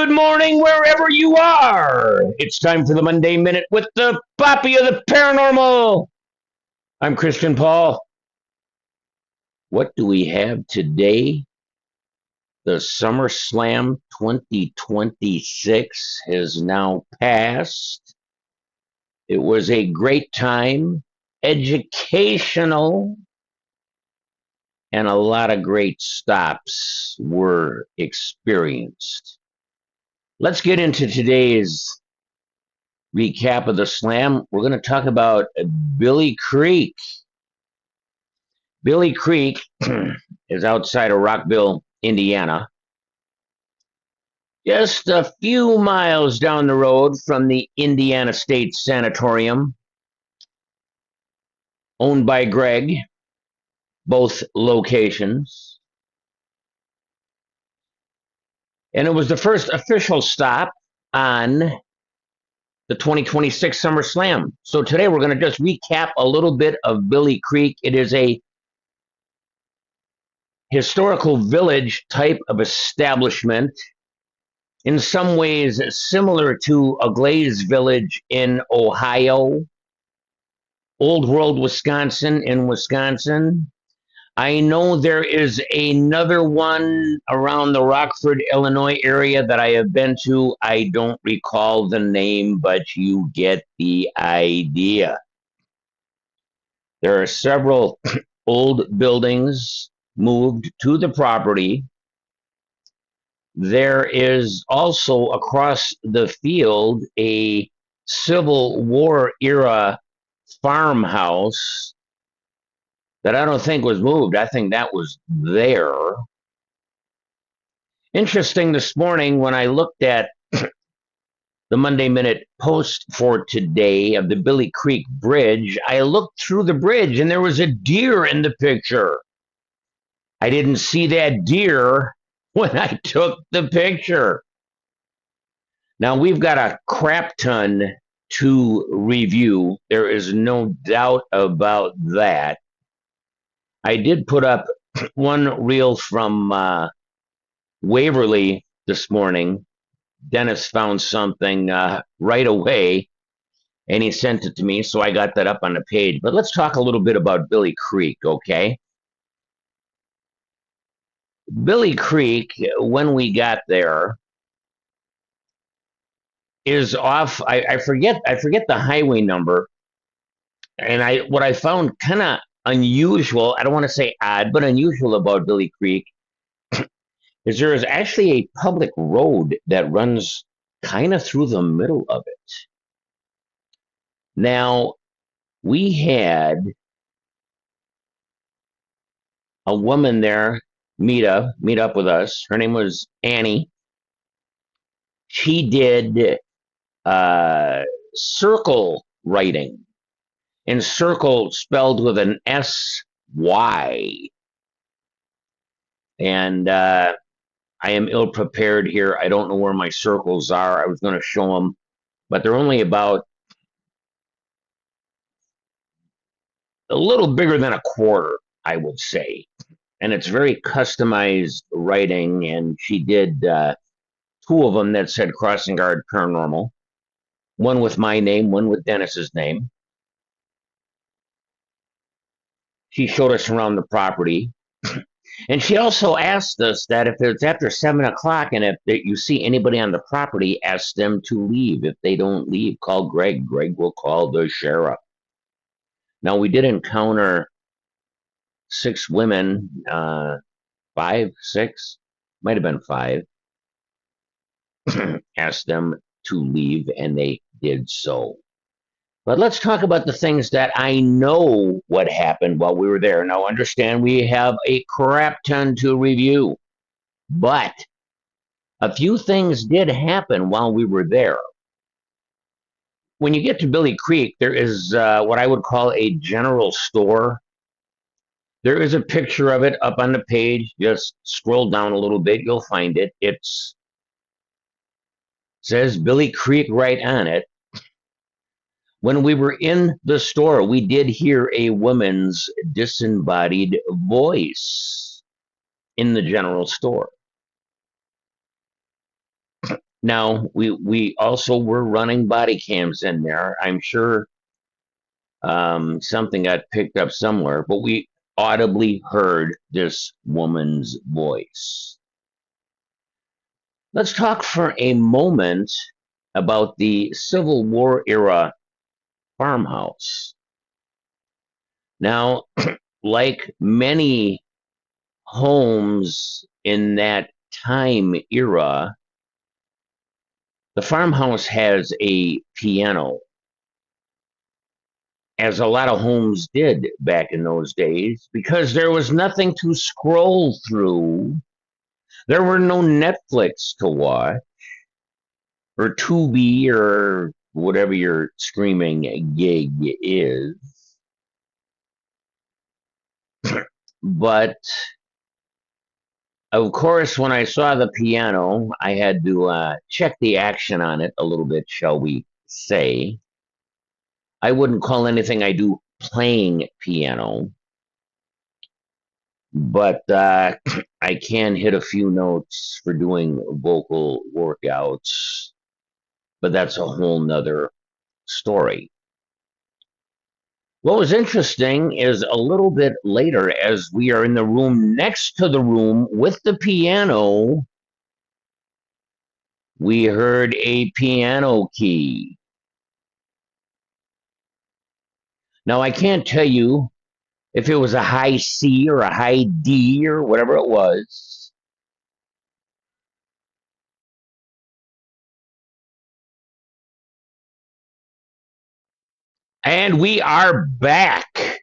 Good morning, wherever you are. It's time for the Monday Minute with the Poppy of the Paranormal. I'm Christian Paul. What do we have today? The SummerSlam 2026 has now passed. It was a great time, educational, and a lot of great stops were experienced. Let's get into today's recap of the slam. We're going to talk about Billie Creek. Billie Creek is outside of Rockville, Indiana, just a few miles down the road from the Indiana State Sanatorium, owned by Greg, both locations. And it was the first official stop on the 2026 SummerSlam. So today we're going to just recap a little bit of Billie Creek. It is a historical village type of establishment, in some ways similar to a Glaze Village in Ohio, Old World, Wisconsin in Wisconsin. I know there is another one around the Rockford, Illinois area that I have been to. I don't recall the name, but you get the idea. There are several old buildings moved to the property. There is also across the field a Civil War era farmhouse that I don't think was moved. I think that was there. Interesting, this morning when I looked at the Monday Minute post for today of the Billie Creek Bridge, I looked through the bridge and there was a deer in the picture. I didn't see that deer when I took the picture. Now, we've got a crap ton to review. There is no doubt about that. I did put up one reel from Waverly this morning. Dennis found something right away, and he sent it to me, so I got that up on the page. But let's talk a little bit about Billie Creek, okay? Billie Creek, when we got there, is off. I forget the highway number, and what I found kind of unusual, I don't want to say odd, but unusual about Billie Creek is there is actually a public road that runs kind of through the middle of it. Now, we had a woman there meet up with us. Her name was Annie. She did circle writing, and circle spelled with an S-Y. And I am ill prepared here. I don't know where my circles are. I was going to show them, but they're only about a little bigger than a quarter, I would say. And it's very customized writing, and she did two of them that said Crossingaurd Paranormal. One with my name, one with Dennis's name. She showed us around the property. And she also asked us that if it's after 7 o'clock and if you see anybody on the property, ask them to leave. If they don't leave, call Greg. Greg will call the sheriff. Now, we did encounter 6 women, 5, 6, might have been 5. Asked them to leave, and they did so. But let's talk about the things that I know what happened while we were there. Now, understand we have a crap ton to review, but a few things did happen while we were there. When you get to Billie Creek, there is what I would call a general store. There is a picture of it up on the page. Just scroll down a little bit, you'll find it. It says Billie Creek right on it. When we were in the store, we did hear a woman's disembodied voice in the general store. Now, we also were running body cams in there. I'm sure something got picked up somewhere, but we audibly heard this woman's voice. Let's talk for a moment about the Civil War era farmhouse. Now, like many homes in that time era, the farmhouse has a piano, as a lot of homes did back in those days, because there was nothing to scroll through. There were no Netflix to watch, or Tubi, or whatever your streaming gig is. But of course, when I saw the piano, I had to check the action on it a little bit, shall we say. I wouldn't call anything I do playing piano, but I can hit a few notes for doing vocal workouts, but that's a whole nother story. What was interesting is a little bit later, as we are in the room next to the room with the piano, we heard a piano key. Now, I can't tell you if it was a high C or a high D or whatever it was. And we are back.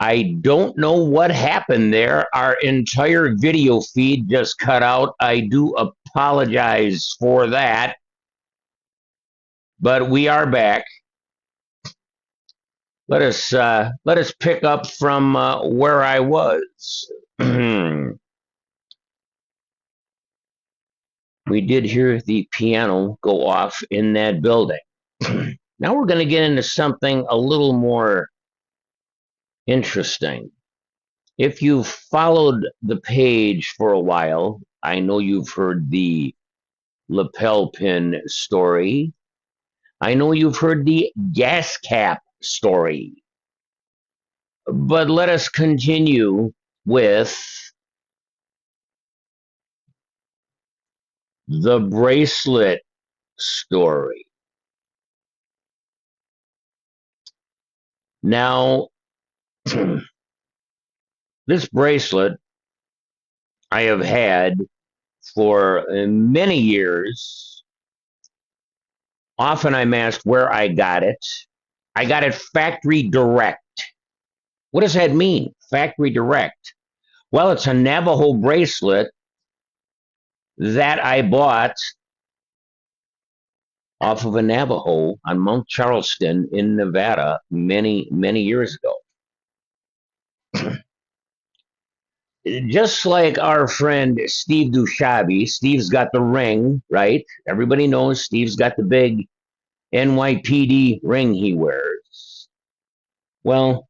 I don't know what happened there. Our entire video feed just cut out. I do apologize for that. But we are back. Let us pick up from where I was. We did hear the piano go off in that building. Now we're going to get into something a little more interesting. If you've followed the page for a while, I know you've heard the lapel pin story. I know you've heard the gas cap story. But let us continue with the bracelet story. Now, this bracelet I have had for many years. Often I'm asked where I got it. I got it factory direct. What does that mean, factory direct? Well, it's a Navajo bracelet that I bought off of a Navajo on Mount Charleston in Nevada many, many years ago. Just like our friend Steve Dushabi, Steve's got the ring, right? Everybody knows Steve's got the big NYPD ring he wears. Well,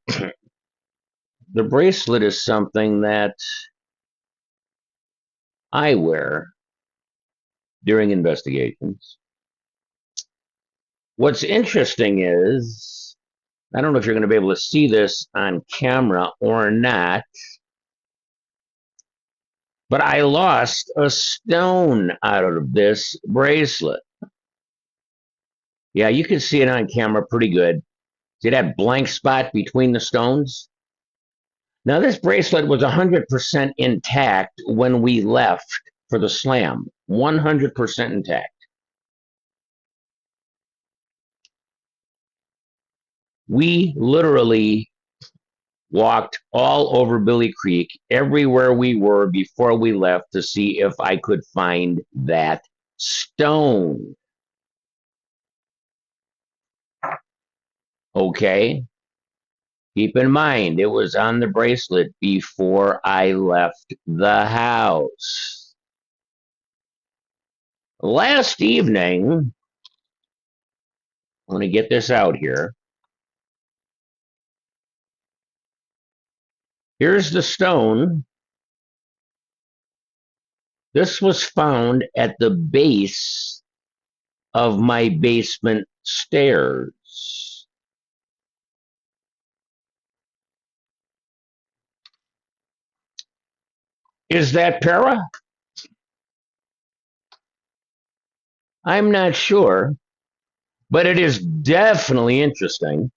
the bracelet is something that I wear during investigations. What's interesting is, I don't know if you're going to be able to see this on camera or not, but I lost a stone out of this bracelet. Yeah, you can see it on camera pretty good. See that blank spot between the stones? Now, this bracelet was 100% intact when we left for the slam. 100% intact. We literally walked all over Billie Creek, everywhere we were before we left to see if I could find that stone. Okay? Keep in mind, it was on the bracelet before I left the house. Last evening, I'm going to get this out here. Here's the stone. This was found at the base of my basement stairs. Is that para? I'm not sure, but it is definitely interesting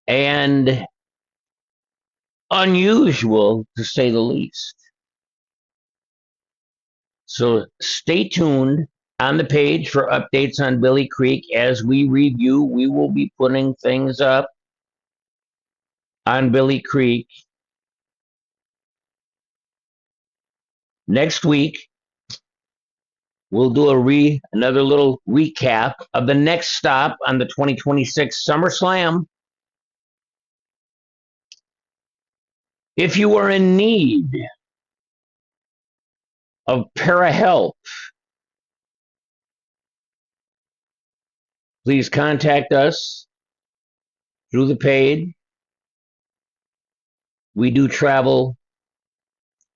and unusual to say the least. So stay tuned on the page for updates on Billie Creek. As we review, we will be putting things up on Billie Creek next week. We'll do another little recap of the next stop on the 2026 SummerSlam. If you are in need of para help, please contact us through the page. We do travel,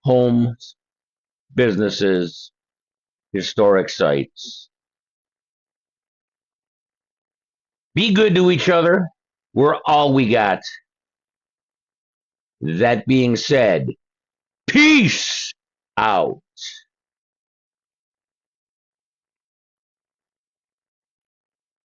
homes, businesses, historic sites. Be good to each other. We're all we got. That being said, peace out.